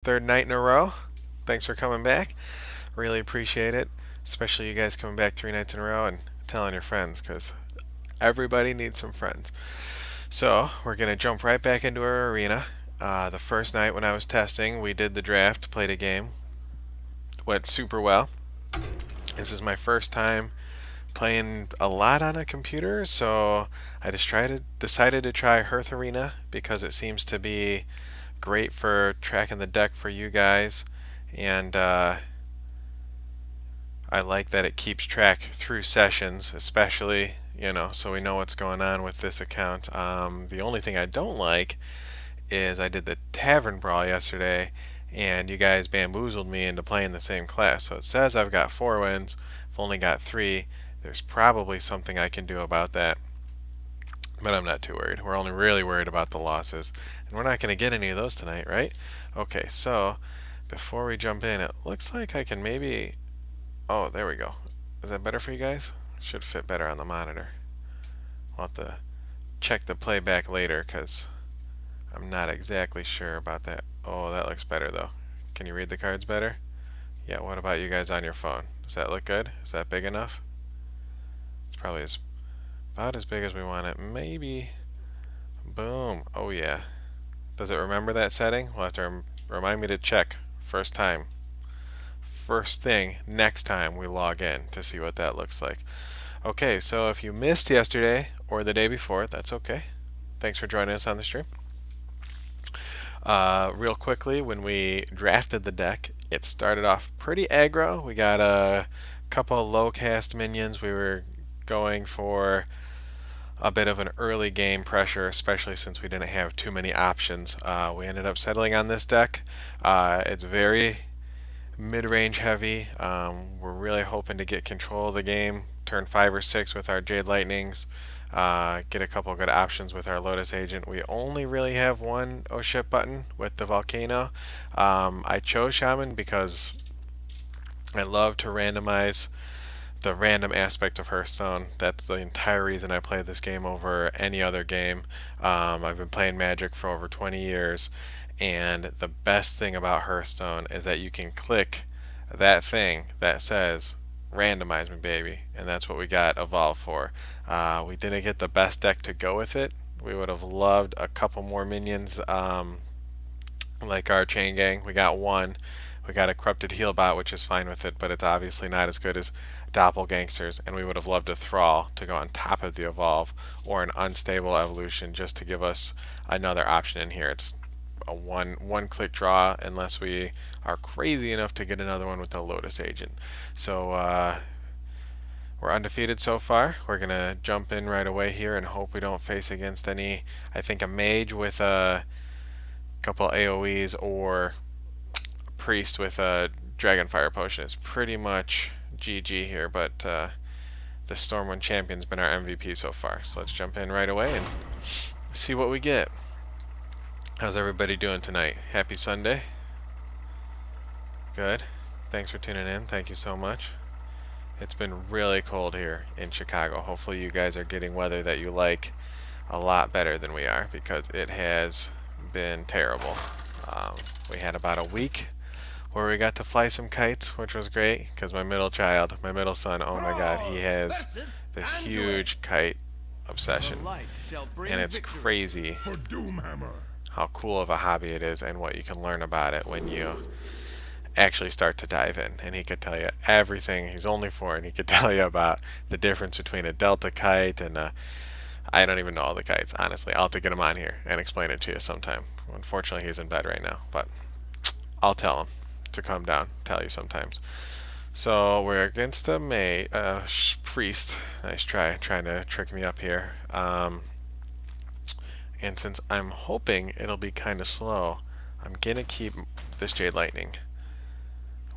Third night in a row. Thanks for coming back. Really appreciate it. Especially you guys coming back 3 nights in a row and telling your friends because everybody needs some friends. So, we're going to jump right back into our arena. The first night when I was testing, we did the draft, played a game, went super well. This is my first time playing a lot on a computer, so I decided to try Hearth Arena because it seems to be great for tracking the deck for you guys, and I like that it keeps track through sessions, especially, so we know what's going on with this account. The only thing I don't like is I did the Tavern Brawl yesterday, and you guys bamboozled me into playing the same class. So it says I've got 4 wins, I've only got 3. There's probably something I can do about that, but I'm not too worried. We're only really worried about the losses, and we're not going to get any of those tonight, right? Okay, so before we jump in, it looks like I can maybe. Oh, there we go. Is that better for you guys? Should fit better on the monitor. I'll have to check the playback later because I'm not exactly sure about that. Oh, that looks better though. Can you read the cards better? Yeah, what about you guys on your phone? Does that look good? Is that big enough? It's probably about as big as we want it. Maybe. Boom. Oh yeah. Does it remember that setting? We'll have to remind me to check first time. First thing next time we log in to see what that looks like. Okay, so if you missed yesterday or the day before, that's okay. Thanks for joining us on the stream. Real quickly, when we drafted the deck, it started off pretty aggro. We got a couple low cast minions. We were going for a bit of an early game pressure, especially since we didn't have too many options. We ended up settling on this deck. It's very mid-range heavy. We're really hoping to get control of the game, turn 5 or 6 with our Jade Lightnings, get a couple good options with our Lotus Agent. We only really have one O-Ship button with the Volcano. I chose Shaman because I love to randomize the random aspect of Hearthstone. That's the entire reason I play this game over any other game. I've been playing Magic for over 20 years, and the best thing about Hearthstone is that you can click that thing that says randomize me baby, and that's what we got Evolve for. We didn't get the best deck to go with it. We would have loved a couple more minions, like our Chain Gang. We got one. We got a Corrupted Healbot, which is fine with it, but it's obviously not as good as Doppelgangsters, and we would have loved a Thrall to go on top of the Evolve, or an Unstable Evolution just to give us another option in here. It's a one click draw unless we are crazy enough to get another one with the Lotus Agent. So we're undefeated so far. We're gonna jump in right away here and hope we don't face against any. I think a mage with a couple AoEs or a priest with a Dragonfire potion is pretty much GG here. But the Stormwind Champion's been our MVP so far. So let's jump in right away and see what we get. How's everybody doing tonight? Happy Sunday? Good. Thanks for tuning in. Thank you so much. It's been really cold here in Chicago. Hopefully you guys are getting weather that you like a lot better than we are, because it has been terrible. We had about a week where we got to fly some kites, which was great because my middle son, oh my god, he has this huge kite obsession. And it's crazy how cool of a hobby it is and what you can learn about it when you actually start to dive in. And he could tell you everything. He's only 4, and he could tell you about the difference between a Delta kite and a, I don't even know all the kites, honestly. I'll have to get him on here and explain it to you sometime. Unfortunately, he's in bed right now, but I'll tell him to calm down, tell you sometimes. So we're against a priest. Nice try, trying to trick me up here. And since I'm hoping it'll be kind of slow, I'm gonna keep this Jade Lightning.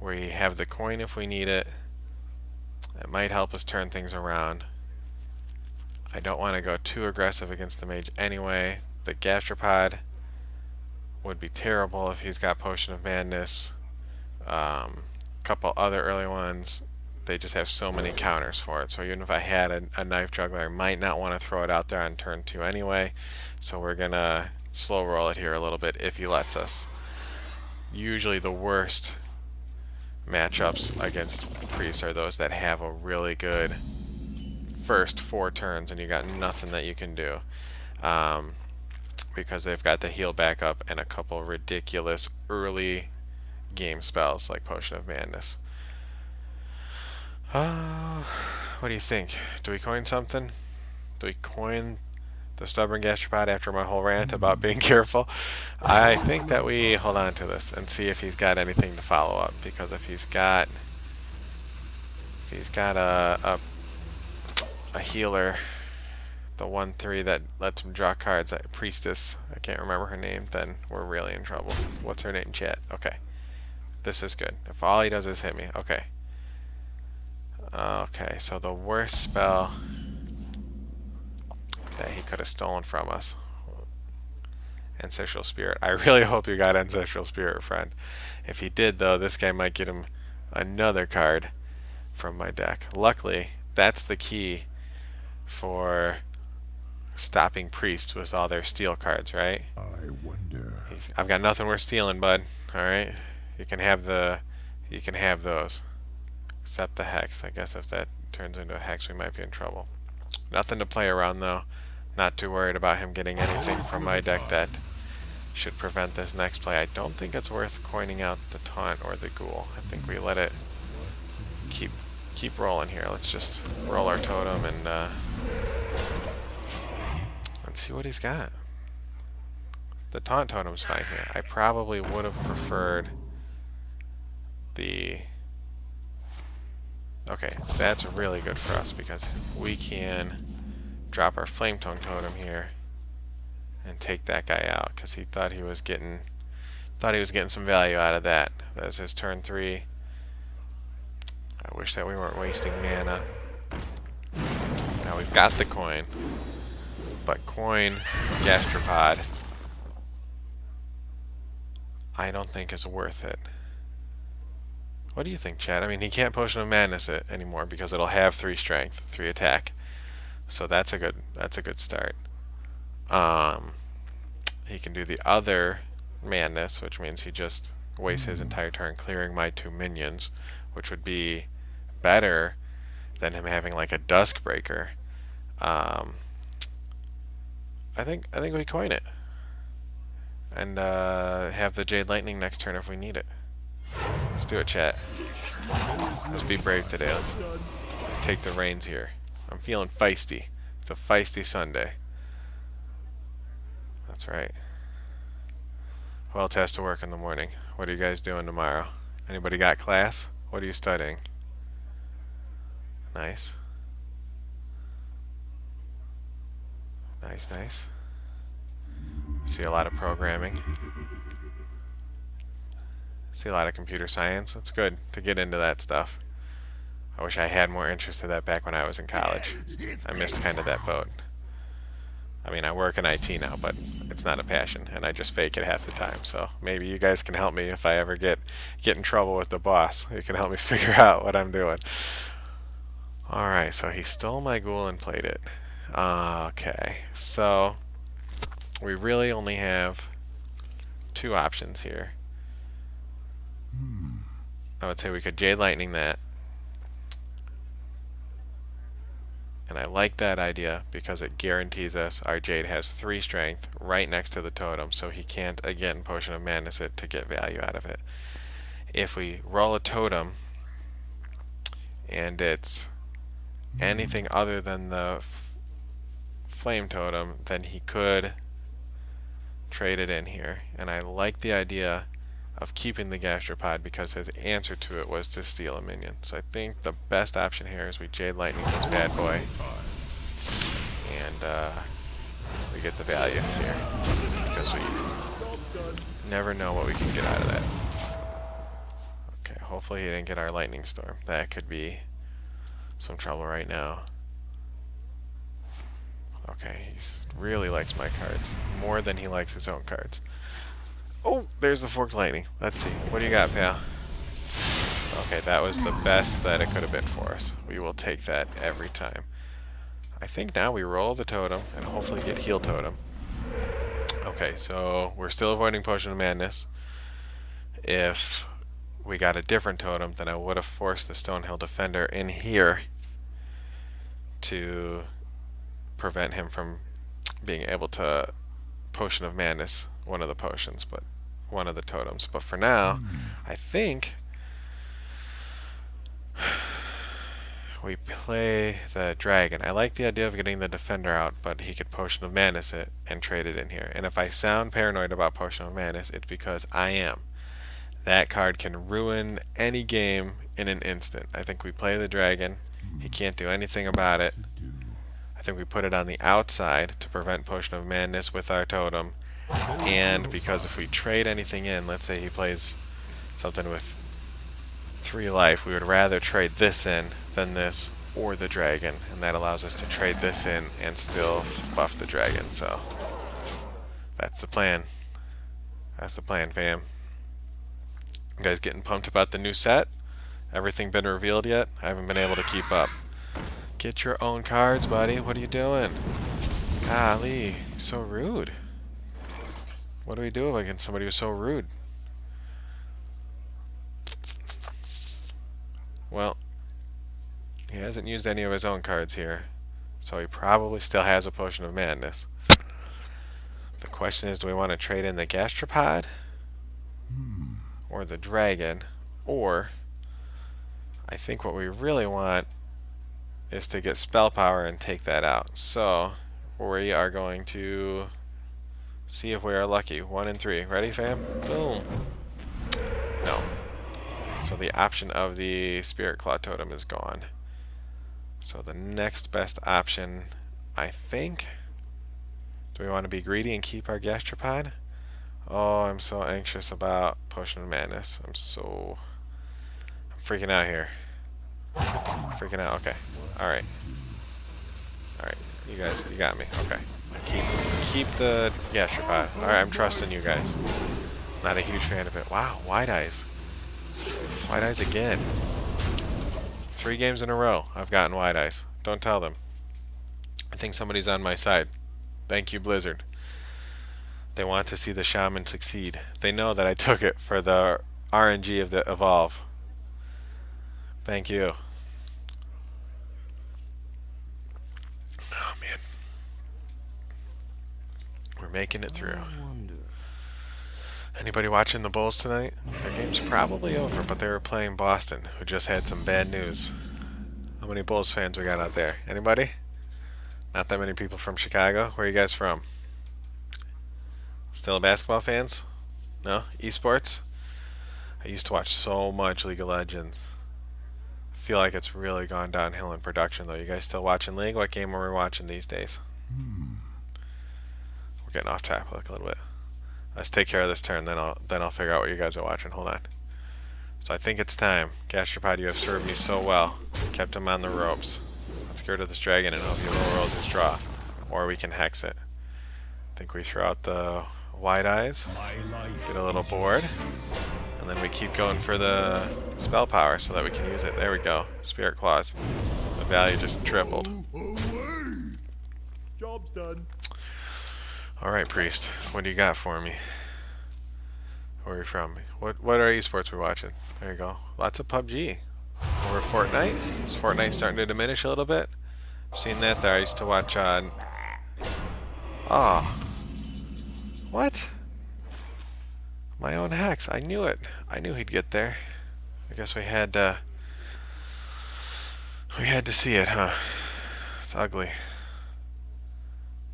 We have the coin if we need it. It might help us turn things around. I don't want to go too aggressive against the mage anyway. The Gastropod would be terrible if he's got Potion of Madness. Couple other early ones, they just have so many counters for it. So even if I had a Knife Juggler, I might not want to throw it out there on turn 2 anyway. So we're going to slow roll it here a little bit if he lets us. usually the worst matchups against priests are those that have a really good first 4 turns and you got nothing that you can do. Um, because they've got the heal backup and a couple ridiculous early game spells like Potion of Madness. What do you think? Do we coin something? Do we coin the stubborn gastropod after my whole rant about being careful? I think that we hold on to this and see if he's got anything to follow up. Because if he's got a healer, the 1/3 that lets him draw cards, priestess, I can't remember her name, then we're really in trouble. What's her name, chat? Okay, this is good. If all he does is hit me, okay. Okay, so the worst spell that he could have stolen from us. Ancestral Spirit. I really hope you got Ancestral Spirit, friend. If he did, though, this guy might get him another card from my deck. Luckily, that's the key for stopping priests with all their steal cards, right? I wonder. I've got nothing worth stealing, bud. All right, you can have those, except the hex. I guess if that turns into a hex, we might be in trouble. Nothing to play around though. Not too worried about him getting anything from my deck that should prevent this next play. I don't think it's worth coining out the taunt or the ghoul. I think we let it keep rolling here. Let's just roll our totem and let's see what he's got. The taunt totem's fine here. I probably would have preferred the... Okay, that's really good for us because we can drop our flame tongue totem here and take that guy out because he thought he was getting some value out of that. That's his turn 3. I wish that we weren't wasting mana. Now we've got the coin, but coin gastropod I don't think is worth it. What do you think, Chad? I mean, he can't Potion of Madness it anymore because it'll have 3 strength, 3 attack. So that's a good start. He can do the other madness, which means he just wastes his entire turn clearing my 2 minions, which would be better than him having like a Duskbreaker. I think we coin it and have the Jade Lightning next turn if we need it. Let's do it, chat. Let's be brave today. Let's take the reins here. I'm feeling feisty. It's a feisty Sunday. That's right. Who else has to work in the morning? What are you guys doing tomorrow? Anybody got class? What are you studying? Nice. Nice, nice. See a lot of programming. See a lot of computer science. It's good to get into that stuff. I wish I had more interest in that back when I was in college. I missed kind of that boat. I mean, I work in IT now, but it's not a passion, and I just fake it half the time. So maybe you guys can help me if I ever get in trouble with the boss. You can help me figure out what I'm doing. Alright, so he stole my ghoul and played it. Okay, so we really only have 2 options here. I would say we could Jade Lightning that. And I like that idea because it guarantees us our Jade has 3 strength right next to the totem, so he can't again Potion of Madness it to get value out of it. If we roll a totem and it's anything other than the flame totem, then he could trade it in here. And I like the idea of keeping the gastropod because his answer to it was to steal a minion. So I think the best option here is we Jade Lightning this bad boy and we get the value here because we never know what we can get out of that. Okay, hopefully he didn't get our Lightning Storm. That could be some trouble right now. Okay, he really likes my cards more than he likes his own cards. Oh, there's the Forked Lightning. Let's see. What do you got, pal? Okay, that was the best that it could have been for us. We will take that every time. I think now we roll the totem and hopefully get heal totem. Okay, so we're still avoiding Potion of Madness. if we got a different totem, then I would have forced the Stonehill Defender in here to prevent him from being able to Potion of Madness, one of the potions, but one of the totems. But for now, I think we play the dragon. I like the idea of getting the defender out, but he could Potion of Madness it and trade it in here. And if I sound paranoid about Potion of Madness, it's because I am. That card can ruin any game in an instant. I think we play the dragon. He can't do anything about it. I think we put it on the outside to prevent Potion of Madness with our totem. And because if we trade anything in, let's say he plays something with 3 life, we would rather trade this in than this or the dragon. And that allows us to trade this in and still buff the dragon. So that's the plan. That's the plan, fam. You guys getting pumped about the new set? Everything been revealed yet? I haven't been able to keep up. Get your own cards, buddy. What are you doing? Golly, so rude. What do we do against somebody who's so rude? Well, he hasn't used any of his own cards here, so he probably still has a Potion of Madness. The question is, do we want to trade in the Gastropod or the dragon? Or I think what we really want is to get spell power and take that out. So we are going to see if we are lucky. 1 and 3. Ready, fam? Boom. No. So the option of the Spirit Claw Totem is gone. So the next best option, I think. Do we want to be greedy and keep our Gastropod? Oh, I'm so anxious about Potion of Madness. I'm freaking out here. Freaking out. Okay. Alright. Alright. You guys, you got me. Okay. Keep the Gastropod. Alright, I'm trusting you guys. Not a huge fan of it. Wow, Wide Eyes. Wide Eyes again. 3 games in a row I've gotten Wide Eyes. Don't tell them. I think somebody's on my side. Thank you, Blizzard. They want to see the Shaman succeed. They know that I took it for the RNG of the Evolve. Thank you. Oh, man. We're making it through. Anybody watching the Bulls tonight? Their game's probably over, but they were playing Boston, who just had some bad news. How many Bulls fans we got out there? Anybody? Not that many people from Chicago. Where are you guys from? Still basketball fans? No? Esports? I used to watch so much League of Legends. I feel like it's really gone downhill in production, though. You guys still watching League? What game are we watching these days? We're getting off topic a little bit. Let's take care of this turn, then I'll figure out what you guys are watching. Hold on. So I think it's time. Gastropod, you have served me so well. Kept him on the ropes. Let's get rid of this dragon and hope he low rolls his draw. Or we can hex it. I think we throw out the Wide Eyes. Get a little board. And then we keep going for the spell power so that we can use it. There we go. Spirit Claws. The value just tripled. Job's done. Alright, Priest. What do you got for me? Where are you from? What are esports we're watching? There you go. Lots of PUBG. Over Fortnite? Is Fortnite starting to diminish a little bit? I've seen that there. I used to watch what? My own hex. I knew it. I knew he'd get there. I guess we had to see it, huh? It's ugly.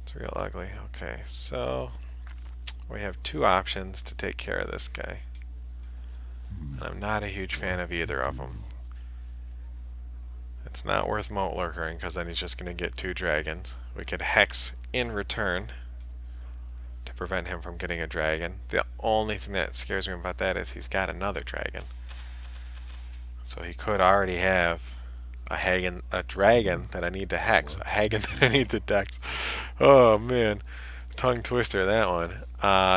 It's real ugly. Okay, so we have 2 options to take care of this guy. And I'm not a huge fan of either of them. It's not worth Moat Lurkering because then he's just going to get 2 dragons. We could Hex in return to prevent him from getting a dragon. The only thing that scares me about that is he's got another dragon. So he could already have a dragon that I need to hex, a Hagen that I need to dex. Oh man, tongue twister that one.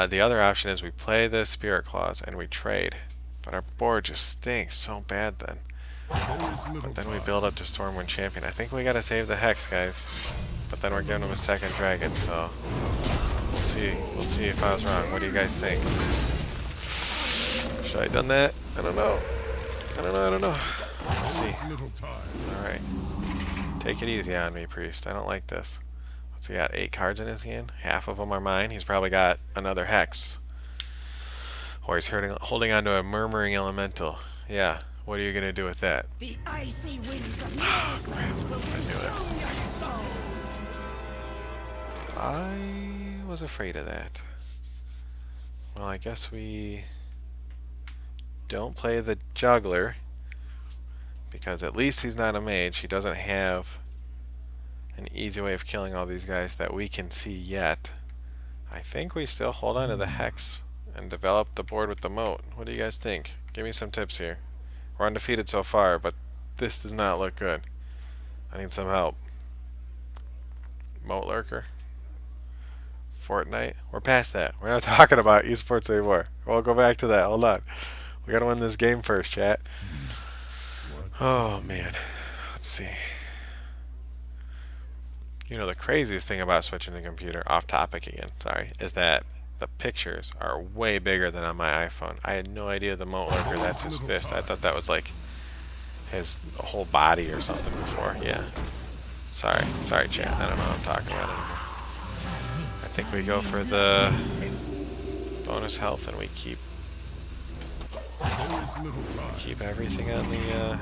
The other option is we play the Spirit Claws and we trade, but our board just stinks so bad then. But then we build up to Stormwind Champion. I think we gotta save the hex, guys. But then we're giving him a second dragon, so we'll see. We'll see if I was wrong. What do you guys think? Should I have done that? I don't know. I don't know. Let's see. Alright. Take it easy on me, priest. I don't like this. What's he got? 8 cards in his hand? Half of them are mine. He's probably got another hex. Or he's holding on to a murmuring elemental. Yeah. What are you going to do with that? The icy winds of Northland will consume your souls. I was afraid of that. Well, I guess we don't play the juggler, because at least he's not a mage. He doesn't have an easy way of killing all these guys that we can see yet. I think we still hold on to the hex and develop the board with the moat. What do you guys think? Give me some tips here. We're undefeated so far, but this does not look good. I need some help. Moat lurker. Fortnite. We're past that. We're not talking about esports anymore. We'll go back to that. Hold on. We gotta win this game first, chat. Oh man. Let's see. You know, the craziest thing about switching to computer, off topic again, sorry, is that the pictures are way bigger than on my iPhone. I had no idea the moat lurker, that's his fist. I thought that was like his whole body or something before. Yeah. Sorry, chat. I don't know what I'm talking about anymore. I think we go for the bonus health and we keep everything on the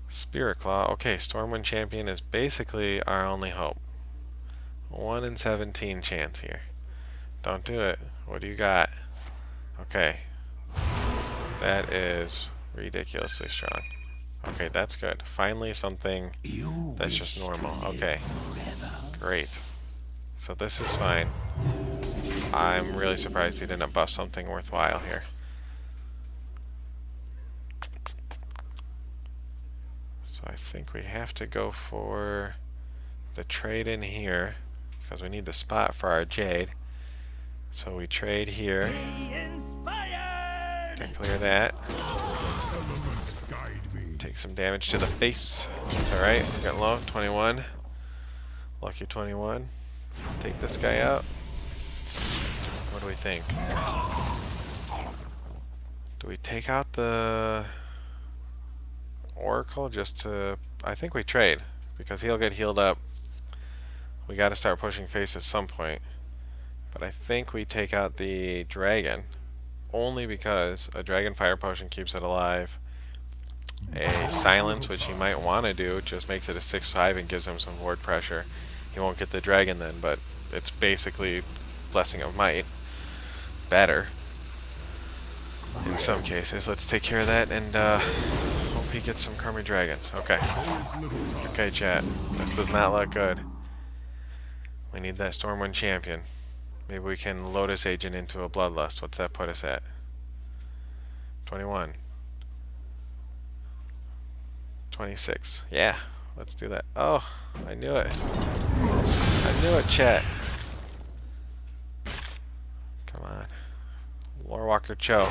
Spirit Claw. Okay, Stormwind Champion is basically our only hope. 1 in 17 chance here. Don't do it. What do you got? Okay. That is ridiculously strong. Okay, that's good. Finally something that's just normal. Okay. Great. So this is fine. I'm really surprised he didn't buff something worthwhile here. So I think we have to go for the trade in here, because we need the spot for our Jade. So we trade here. Can clear that. Take some damage to the face. That's alright. We got low. 21. Lucky 21. Take this guy out. What do we think? Do we take out the Oracle just to... I think we trade, because he'll get healed up. We got to start pushing face at some point. But I think we take out the dragon, only because a dragon fire potion keeps it alive. A silence, which he might want to do, just makes it a 6/5 and gives him some ward pressure. He won't get the dragon then, but it's basically Blessing of Might. Better in some cases. Let's take care of that and hope he gets some Karma Dragons. Okay. Okay, chat. This does not look good. We need that Stormwind Champion. Maybe we can Lotus Agent into a Bloodlust. What's that put us at? 21. 26. Yeah, let's do that. Oh, I knew it. I knew it, chat. Come on. Lore Walker Cho.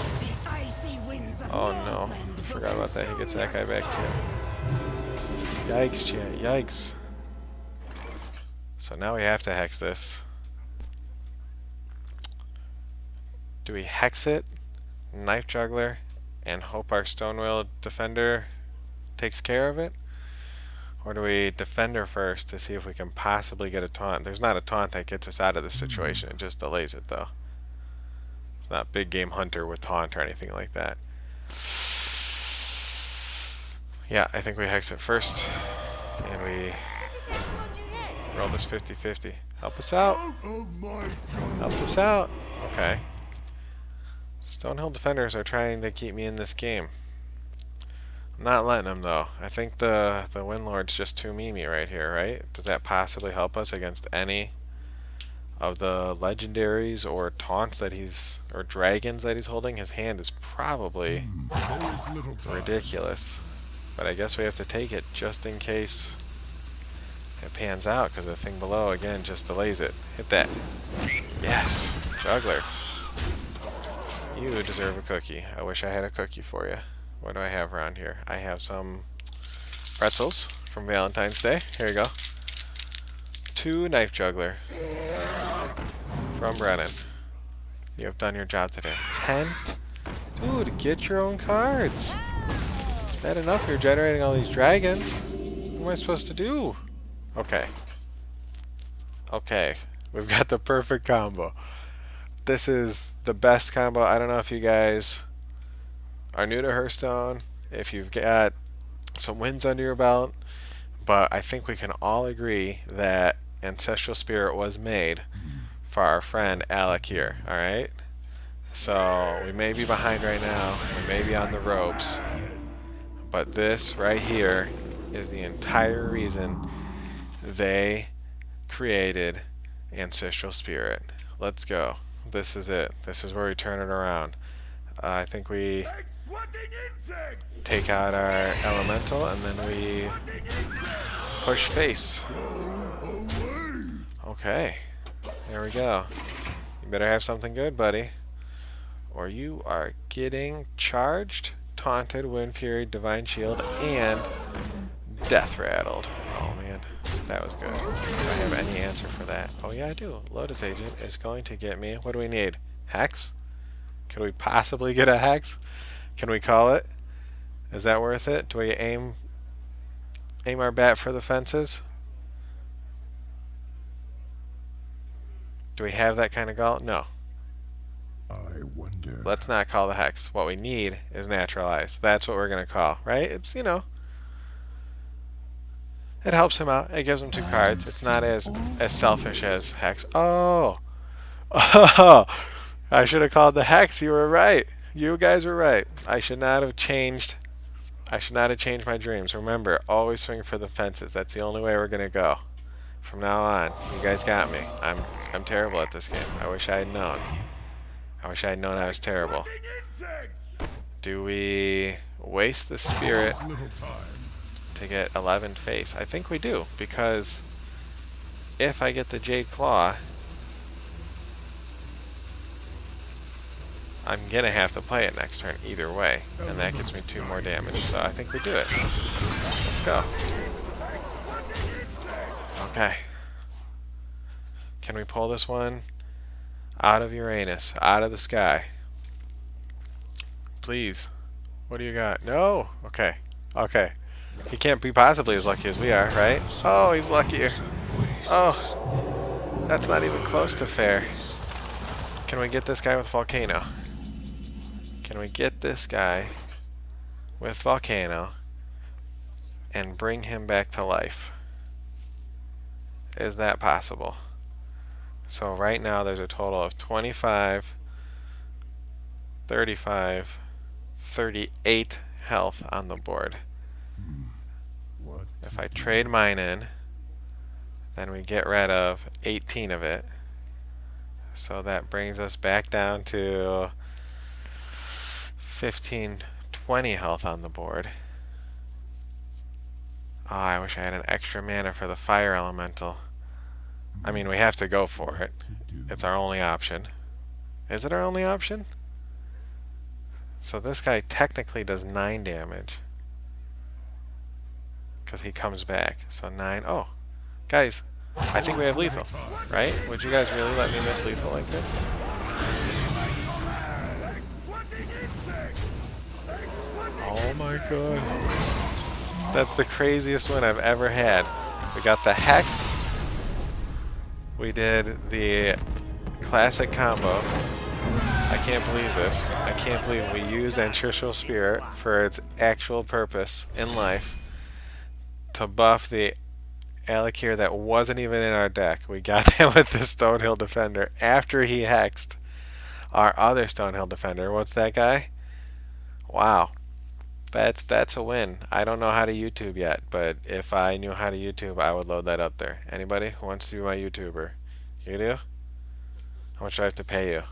Oh no, I forgot about that. He gets that guy back too. Yikes, chat. Yikes. So now we have to hex this. Do we hex it, Knife Juggler, and hope our Stonewheel Defender takes care of it? Or do we Defender first to see if we can possibly get a taunt? There's not a taunt that gets us out of this situation. It just delays it though. It's not Big Game Hunter with taunt or anything like that. Yeah, I think we hex it first. And we roll this 50-50. Help us out. Help us out. Okay. Stonehill Defenders are trying to keep me in this game. I'm not letting them though. I think the Windlord's just too memey right here, right? Does that possibly help us against any of the legendaries or taunts that he's, or dragons that he's holding? His hand is probably ridiculous. But I guess we have to take it just in case it pans out, because the thing below again just delays it. Hit that. Yes, Juggler. You deserve a cookie. I wish I had a cookie for you. What do I have around here? I have some pretzels from Valentine's Day. Here you go. 2 Knife Juggler from Brennan. You have done your job today. 10 Dude, get your own cards. It's bad enough you're generating all these dragons. What am I supposed to do? Okay. Okay. We've got the perfect combo. This is the best combo. I don't know if you guys are new to Hearthstone, if you've got some wins under your belt, but I think we can all agree that Ancestral Spirit was made for our friend Alec here, alright? So we may be behind right now, we may be on the ropes, but this right here is the entire reason they created Ancestral Spirit. Let's go. This is it. This is where we turn it around. I think we take out our elemental and then we push face. Okay. There we go. You better have something good, buddy. Or you are getting charged, taunted, wind fury, divine shield, and death rattled. Oh man, that was good. Do I have any answer for that? Oh yeah, I do. Lotus Agent is going to get me. What do we need? Hex? Could we possibly get a hex? Can we call it? Is that worth it? Do we aim our bat for the fences? Do we have that kind of gall? No. I wonder. Let's not call the hex. What we need is naturalize. That's what we're going to call, right? It's, it helps him out. It gives him two cards. It's not as selfish as hex. Oh. Oh. I should have called the hex. You were right. You guys were right. I should not have changed my dreams. Remember, always swing for the fences. That's the only way we're going to go. From now on, you guys got me. I'm terrible at this game. I wish I had known. I wish I had known I was terrible. Do we waste the spirit to get 11 face? I think we do, because if I get the Jade Claw, I'm going to have to play it next turn either way, and that gets me 2 more damage, so I think we do it. Let's go. Okay. Can we pull this one out of Uranus, out of the sky? Please. What do you got? No? Okay. Okay. He can't be possibly as lucky as we are, right? Oh, he's luckier. Oh, that's not even close to fair. Can we get this guy with Volcano? Can we get this guy with Volcano and bring him back to life? Is that possible? So right now there's a total of 25, 35, 38 health on the board. What? If I trade mine in, then we get rid of 18 of it. So that brings us back down to 15, 20 health on the board. Oh, I wish I had an extra mana for the fire elemental. I mean, we have to go for it. It's our only option. Is it our only option? So this guy technically does 9 damage. Because he comes back. So 9. Oh, guys, I think we have lethal, right? Would you guys really let me miss lethal like this? Oh my god. That's the craziest win I've ever had. We got the Hex. We did the classic combo. I can't believe this. I can't believe we used Ancestral Spirit for its actual purpose in life to buff the Alec here that wasn't even in our deck. We got that with the Stonehill Defender after he hexed our other Stonehill Defender. What's that guy? Wow. That's a win. I don't know how to YouTube yet, but if I knew how to YouTube, I would load that up there. Anybody who wants to be my YouTuber? You do? How much do I have to pay you?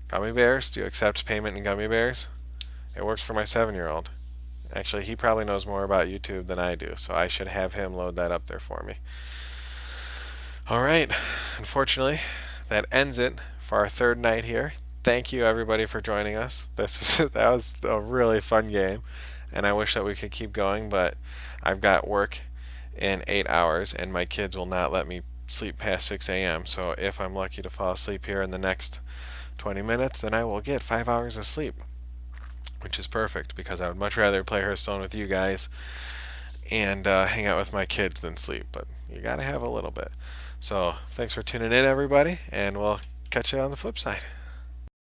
Gummy bears? Do you accept payment in gummy bears? It works for my 7-year-old. Actually, he probably knows more about YouTube than I do, so I should have him load that up there for me. Alright, unfortunately, that ends it for our third night here. Thank you everybody for joining us. That was a really fun game, and I wish that we could keep going, but I've got work in 8 hours, and my kids will not let me sleep past 6 a.m. So if I'm lucky to fall asleep here in the next 20 minutes, then I will get 5 hours of sleep. which is perfect because I would much rather play Hearthstone with you guys and hang out with my kids than sleep. But you got to have a little bit. So thanks for tuning in, everybody, and we'll catch you on the flip side.